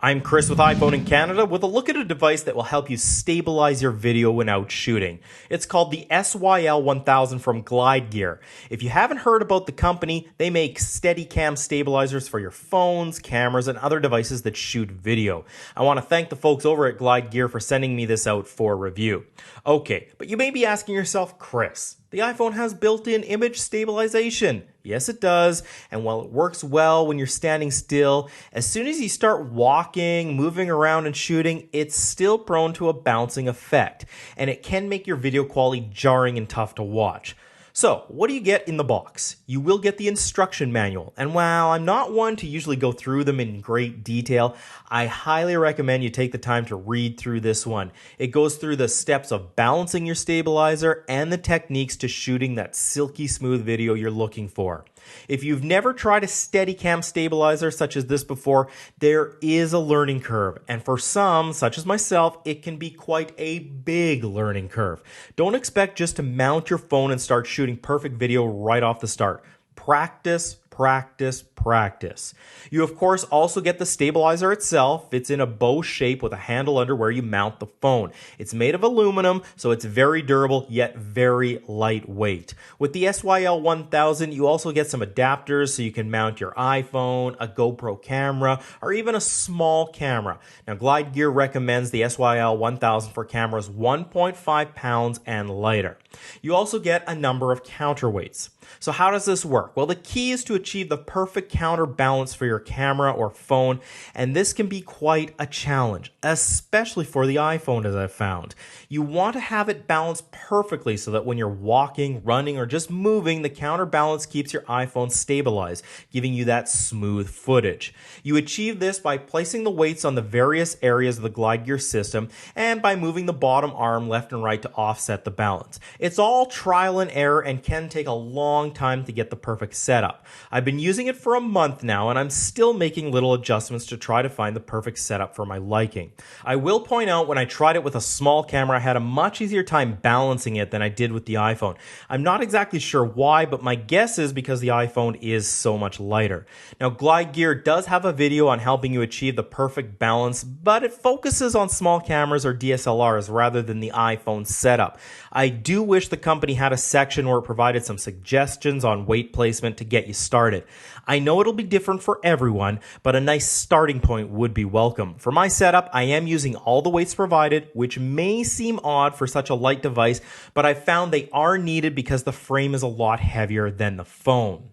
I'm Chris with iPhone in Canada with a look at a device that will help you stabilize your video when out shooting. It's called the SYL-1000 from Glide Gear. If you haven't heard about the company, they make Steadicam stabilizers for your phones, cameras, and other devices that shoot video. I want to thank the folks over at Glide Gear for sending me this out for review. Okay, but you may be asking yourself, Chris, the iPhone has built-in image stabilization. Yes, it does. And while it works well when you're standing still, as soon as you start walking, moving around, and shooting, it's still prone to a bouncing effect. And it can make your video quality jarring and tough to watch. So, what do you get in the box? You will get the instruction manual, and while I'm not one to usually go through them in great detail, I highly recommend you take the time to read through this one. It goes through the steps of balancing your stabilizer and the techniques to shooting that silky smooth video you're looking for. If you've never tried a Steadicam stabilizer such as this before, there is a learning curve, and for some, such as myself, it can be quite a big learning curve. Don't expect just to mount your phone and start shooting perfect video right off the start. Practice, practice, practice. You of course also get the stabilizer itself. It's in a bow shape with a handle under where you mount the phone. It's made of aluminum, so it's very durable yet very lightweight. With the SYL-1000, you also get some adapters so you can mount your iPhone, a GoPro camera, or even a small camera. Now Glide Gear recommends the SYL-1000 for cameras 1.5 pounds and lighter. You also get a number of counterweights. So how does this work? Well, the key is to achieve the perfect counterbalance for your camera or phone, and this can be quite a challenge, especially for the iPhone, as I've found. You want to have it balanced perfectly so that when you're walking, running, or just moving, the counterbalance keeps your iPhone stabilized, giving you that smooth footage. You achieve this by placing the weights on the various areas of the Glide Gear system and by moving the bottom arm left and right to offset the balance. It's all trial and error and can take a long time to get the perfect setup. I've been using it for a month now and I'm still making little adjustments to try to find the perfect setup for my liking. I will point out when I tried it with a small camera, I had a much easier time balancing it than I did with the iPhone. I'm not exactly sure why, but my guess is because the iPhone is so much lighter. Now Glide Gear does have a video on helping you achieve the perfect balance, but it focuses on small cameras or DSLRs rather than the iPhone setup. I do wish the company had a section where it provided some suggestions on weight placement to get you started. I know it'll be different for everyone, but a nice starting point would be welcome. For my setup, I am using all the weights provided, which may seem odd for such a light device, but I found they are needed because the frame is a lot heavier than the phone.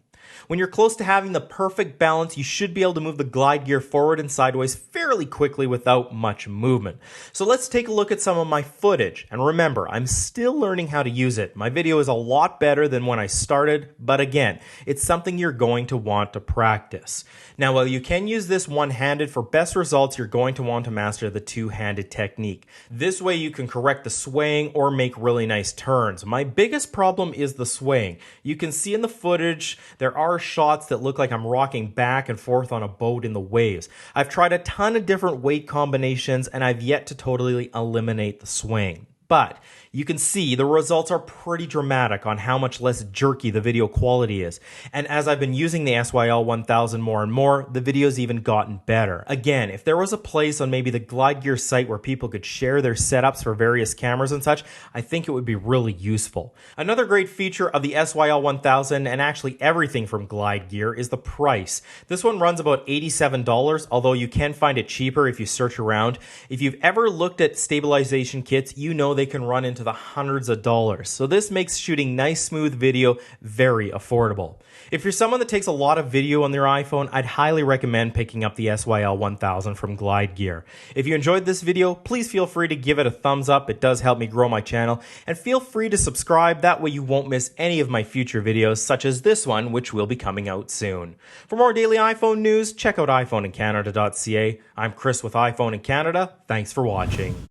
When you're close to having the perfect balance, you should be able to move the Glide Gear forward and sideways fairly quickly without much movement. So let's take a look at some of my footage. And remember, I'm still learning how to use it. My video is a lot better than when I started, but again, it's something you're going to want to practice. Now, while you can use this one-handed, for best results, you're going to want to master the two-handed technique. This way you can correct the swaying or make really nice turns. My biggest problem is the swaying. You can see in the footage, there are shots that look like I'm rocking back and forth on a boat in the waves. I've tried a ton of different weight combinations and I've yet to totally eliminate the swing. But you can see the results are pretty dramatic on how much less jerky the video quality is. And as I've been using the SYL-1000 more and more, the video's even gotten better. Again, if there was a place on maybe the Glide Gear site where people could share their setups for various cameras and such, I think it would be really useful. Another great feature of the SYL-1000, and actually everything from Glide Gear, is the price. This one runs about $87, although you can find it cheaper if you search around. If you've ever looked at stabilization kits, you know they can run into the hundreds of dollars. So this makes shooting nice smooth video very affordable. If you're someone that takes a lot of video on their iPhone, I'd highly recommend picking up the SYL-1000 from Glide Gear. If you enjoyed this video, please feel free to give it a thumbs up. It does help me grow my channel. And feel free to subscribe. That way you won't miss any of my future videos, such as this one, which will be coming out soon. For more daily iPhone news, check out iPhoneincanada.ca. I'm Chris with iPhone in Canada. Thanks for watching.